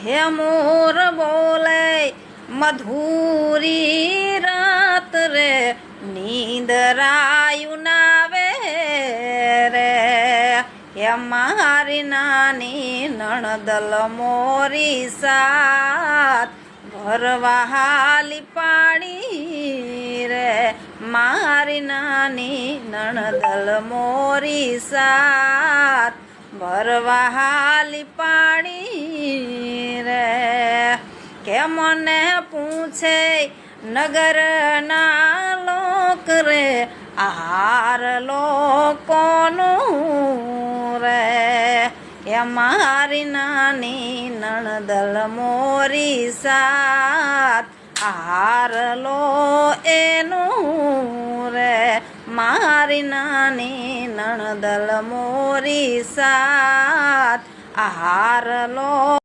હે મોર બોલે મધુરી રાત રે નીંદરાયું નાવે રે હે મારી નાની નણદલ મોરી સાત ભરવા હાલી પાડી રે મારી નાની નણદલ મોરી સાત ભરવા હાલી પાડી રે કે મને પૂછે નગરના લોક રે આહાર લોકોનું રે એ મારી નાની નણદલ મોરી સાત આહાર લો એનું રે મારી નાની નણદલ મોરી સાત આહાર લો